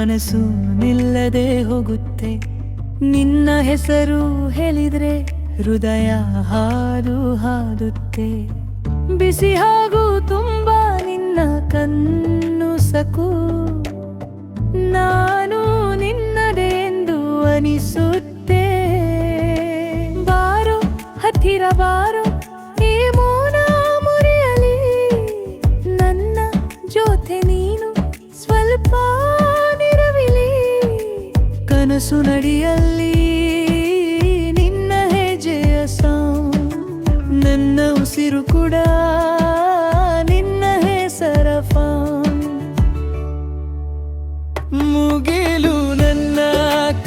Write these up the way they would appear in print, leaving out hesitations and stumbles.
ಮನಸ್ಸು ನಿಲ್ಲದೆ ಹೋಗುತ್ತೆ. ನಿನ್ನ ಹೆಸರು ಹೇಳಿದ್ರೆ ಹೃದಯ ಹಾದು ಹಾದುತ್ತೆ. ಬಿಸಿ ಹಾಗೂ ತುಂಬಾ ನಿನ್ನ ಕಣ್ಣು ಸಕು, ನಾನು ನಿನ್ನದೇ ಎಂದು ಅನಿಸುತ್ತೆ. ಬಾರೋ ಹತ್ತಿರ ಬಾರೋ, ಈ ಮೌನ ಮುರಿಯಲಿ, ನನ್ನ ಜೊತೆ ನೀನು ಸ್ವಲ್ಪ ನಿರವಿಲಿ. ಕನಸು ನಡಿಯಲ್ಲಿ ನಿನ್ನ ಹೆಜ್ಜೆಯ ಸೌಂಡ್, ನನ್ನ ಉಸಿರು ಕೂಡ ನಿನ್ನ ಹೆಸರ ಫೌಂಡ್. ಮುಗಿಲು ನನ್ನ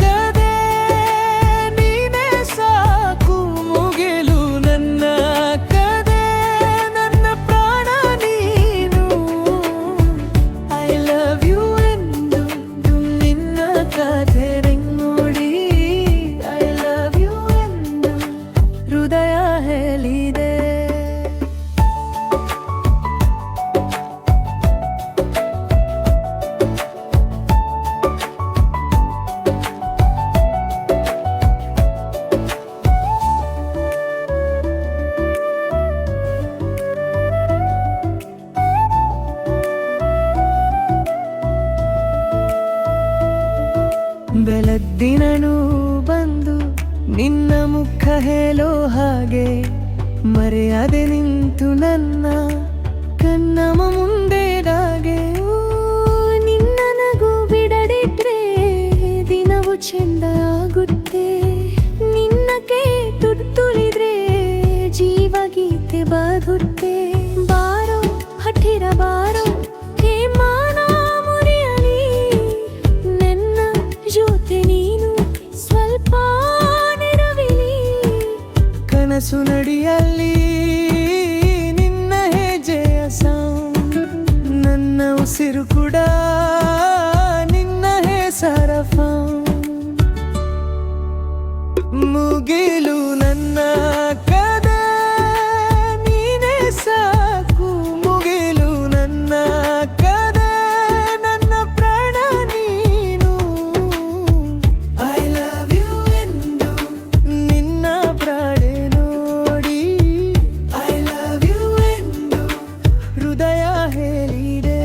ಕದೆ ನೀನೇ ಸಾಕು, ಮುಗಿಲು ನನ್ನ ಕದೆ ನನ್ನ ಪ್ರಾಣ ನೀನು. ಐ ಲವ್ ಯು ಎಂದು ನಿನ್ನ ಕಥೆ ನೋಡಿ, ಐ ಲವ್ ಯು ಎಂದು ಹೃದಯ ಹೇಳಿದೆ. ಬೆಳಗ್ದಿನನು ಬಂದು ನಿನ್ನ ಮುಖ ಹೇಳೋ ಹಾಗೆ, ಮರೆಯದೆ ನಿಂತು ನನ್ನ ಕಣ್ಣ ಮುಂದೆದಾಗೆ. ನಿನ್ನ ನಗು ಬಿಡದಿದ್ರೆ ದಿನವು ಚೆಂದ ಆಗುತ್ತೆ. ನಿನ್ನ ಕೈ ತುಳಿದ್ರೆ ಜೀವಗೀತೆ ಬದುತ್ತೆ. ಬಾರೋ ಹತ್ತಿರ ಬಾರೋ, ಹೇಮಾನ ಮುರಿಯಲಿ, ನನ್ನ ಜೊತೆ ನೀನು ಸ್ವಲ್ಪ ನಿರವಿಲಿ. ಕನಸು ನಡಿಯಲ್ಲಿ ನಿನ್ನ ಹೆಜ್ಜೆಯ ಸೌಂಡ್, ನನ್ನ ಉಸಿರು ಕೂಡ ನಿನ್ನ ಹೆಸರ ಫೌಂಡ್. ಮುಗಿಲು ನನ್ನ ಕದೆ ನೀನೇ ಸಾಕು, ಮುಗಿಲು ನನ್ನ ಕದೆ ನನ್ನ ಪ್ರಾಣ ನೀನು. ಐ ಲವ್ ಯು ಎಂದು ನಿನ್ನ ಪ್ರಾಣೆ ನೋಡಿ, ಐ ಲವ್ ಯು ಎಂದು ಹೃದಯ ಹೇಳಿದೆ.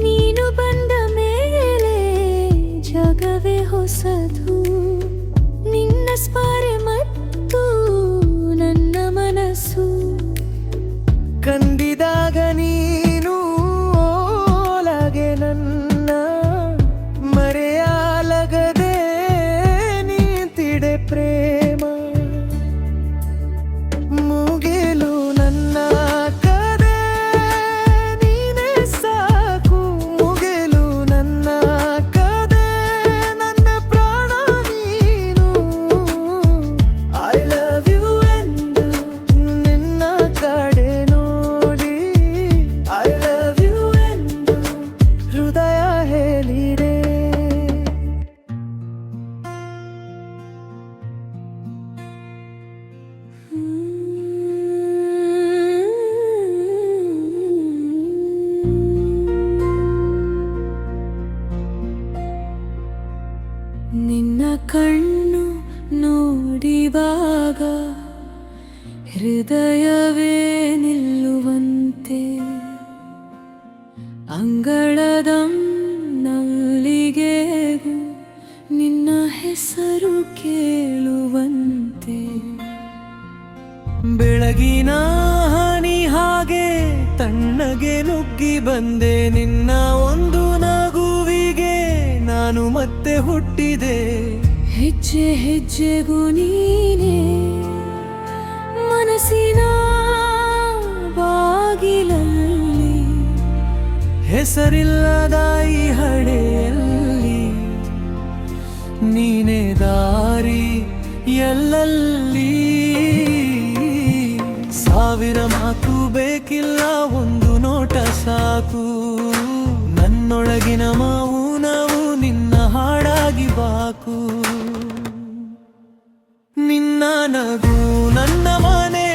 ನೀನು ಬಂದ ಮೇಲೆ ಜಗವೇ ಹೊಸದು, ನಿನ್ನ ಸ್ಪರ್ಶ ಮತ್ತು ನನ್ನ ಮನಸ್ಸು. ಕಂಡಿದಾಗ ನೀನು ಓಲಾಗೆ ನನ್ನ ಮರೆಯಾಲಗದೆ ನಿಂತಿದೆ ಪ್ರೇಮ. ಮುಗಿಲು ನನ್ನ ಕದೆ ನೀನೇ ಸಾಕು, ಮುಗಿಲು ನನ್ನ ಕದೆ ನನ್ನ ಪ್ರಾಣ ನೀನು. ಐ ಲವ್ ಯು ಎಂದು ನಿನ್ನ ಕಡೆ ನೋಡಿ, ಐ ಲವ್ ಯು ಎಂದು ಹೃದಯ ಹೇಳಿದೆ. ನಿನ್ನ ಕಣ್ಣು ನೋಡಿವಾಗ ಹೃದಯವೇ ನಿಲ್ಲುವಂತೆ, ಅಂಗಳದ ನಲ್ಲಿಗೆಗೂ ನಿನ್ನ ಹೆಸರು ಕೇಳುವಂತೆ. ಬೆಳಗಿನ ಹನಿ ಹಾಗೆ ತಣ್ಣಗೆ ನುಗ್ಗಿ ಬಂದೆ, ನಿನ್ನ ಒಂದು ನಗುವಿಗೆ ನಾನು ಮತ್ತೆ ಹುಟ್ಟಿದೆ. ಹೆಜ್ಜೆ ಹೆಜ್ಜೆಗೂ ನೀನೇ ಮನಸ್ಸಿನ ಬಾಗಿಲಲ್ಲಿ, ಹೆಸರಿಲ್ಲದ ಈ ಹಳೆಯಲ್ಲಿ ನೀನೇ ದಾರಿ ಎಲ್ಲಲ್ಲಿ. ಸಾಕು. ನನ್ನೊಳಗಿನ ಮೌನವು ನಿನ್ನ ಹಾಡಾಗಿ ಬಾಕು. ನಿನ್ನ ನಗು ನನ್ನ ಮನೆ,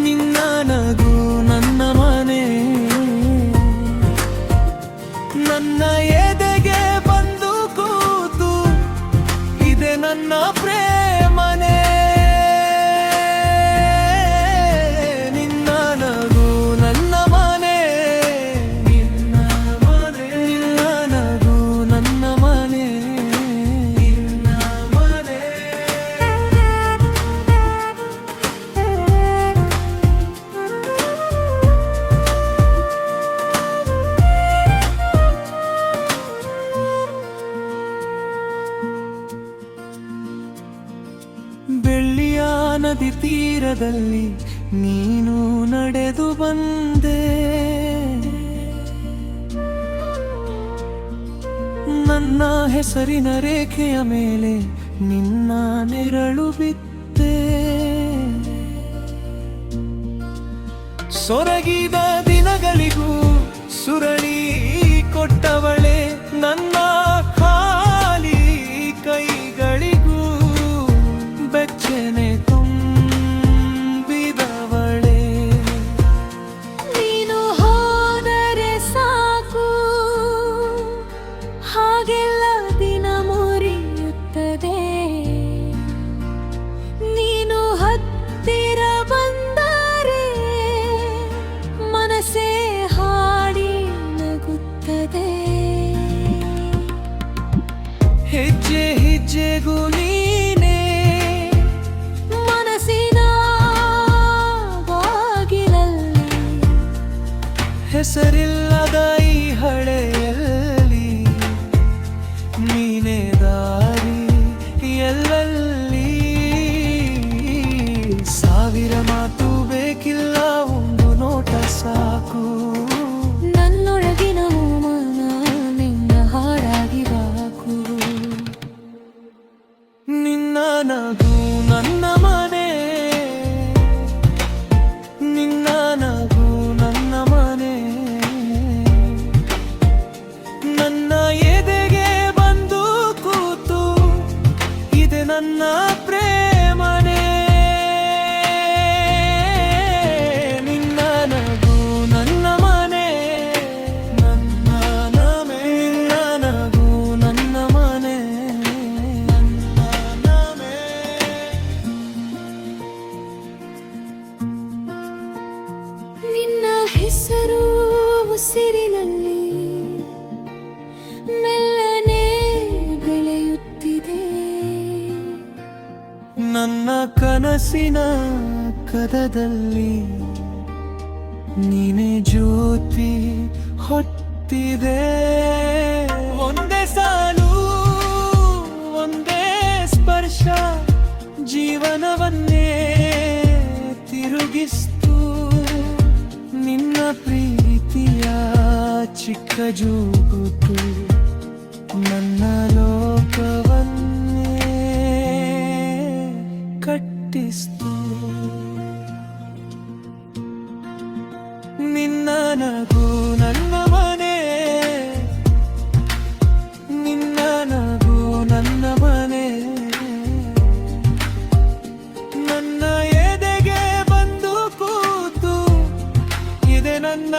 ನಿನ್ನ ನಗು ನನ್ನ ಮನೆ. ನನ್ನ ಎದೆಗೆ ಬಂದು ಕೂತು ಇದೆ ನನ್ನ ಪ್ರೇಮನೆ. ನಿನ್ನ ನಗು ನನ್ನ ಮನೆ, ನಿನ್ನ ಮನೆ. ನಿನ್ನ ನಗು ನನ್ನ ಮನೆ, ನಿನ್ನ ಮನೆ. ಬೆಳ್ಳಿಯ ನದಿ ತೀರದಲ್ಲಿ ನೀನು ನಡೆದು ಬಂದೆ. ನನ್ನ ಹೆಸರಿನ ರೇಖೆಯ ಮೇಲೆ ನಿನ್ನ ನೆರಳು ಬಿತ್ತೆ. ಸೊರಗಿದ ದಿನಗಳಿಗೂ ಸುರಳಿ ಕೊಟ್ಟವಳೆ, ನನ್ನ ಖಾಲಿ ಕೈಗಳಿಗೂ ಬೆಚ್ಚನೆ ತುಂಬಿದವಳೆ. ನೀನು ಹೋದರೆ ಸಾಕು, ಹಾಗೆಲ್ಲ ದಿನ ಮುರಿಯುತ್ತದೆ. ನೀನು ಹತ್ತಿರ ಬಂದರೆ ಮನಸ್ಸೇ ಹಾಡಿ ನಗುತ್ತದೆ. ಹೆಜ್ಜೆ ಹೆಜ್ಜೆಗೂ ನೀನೇ ಮನಸ್ಸಿನ ಬಾಗಿಲಲ್ಲಿ, ಹೆಸರಿಲ್ಲದ ಈ ಹಳೆಯಲ್ಲಿ ನೀನೇ ದಾರಿ ಎಲ್ಲಲ್ಲಿ. ಸಾವಿರ ಮಾತು ಬೇಕಿಲ್ಲ, ಒಂದು ನೋಟ ಸಾಕು. ನನ್ನೊಳಗಿನ ಮನ ನಿನ್ನ ಹಾಡಾಗಿ ಬಾಕು. ನಿನ್ನ ನಗು ನನ್ನ ಮನೆ, ನಿನ್ನ ನಗು ನನ್ನ ಮನೆ. ನನ್ನ ಎದೆಗೆ ಬಂದು ಕೂತು ಇದೆ ನನ್ನ ಪ್ರೇಮನೆ. ನಿನ್ನ ನಗು ನನ್ನ ಮನೆ, ನನ್ನ ನಮೆ. ನಿನ್ನ ನಗು ನನ್ನ ಮನೆ, ನನ್ನ ನಮೆ. ನಿನ್ನ ಹೆಸರು ಉಸಿರಿನಲ್ಲಿ ಮೆಲ್ಲನೆ ಬೆಳೆಯುತ್ತಿದೆ. ನನ್ನ ಕನಸಿನ ಕದದಲ್ಲಿ ನೀನೇ ಜ್ಯೋತಿ ಹೊತ್ತಿದೆ. ಒಂದೇ ಸಾಲು, ಒಂದೇ ಸ್ಪರ್ಶ ಜೀವನವನ್ನೇ ತಿರುಗಿಸ್ತು. ನಿನ್ನ ಪ್ರೀತಿಯ ಚಿಕ್ಕ ಜೂಗುಟ್ಟು ನನ್ನ ಲೋಕವನ್ನೇ ಕಟ್ಟಿಸ್ತು. ನಿನ್ನ ನಗು ನನ್ನ ಮನೆ, ನಿನ್ನ ನಗು ನನ್ನ ಮನೆ. ನನ್ನ ಎದೆಗೆ ಬಂದು ಕೂತು ಇದೆ ನನ್ನ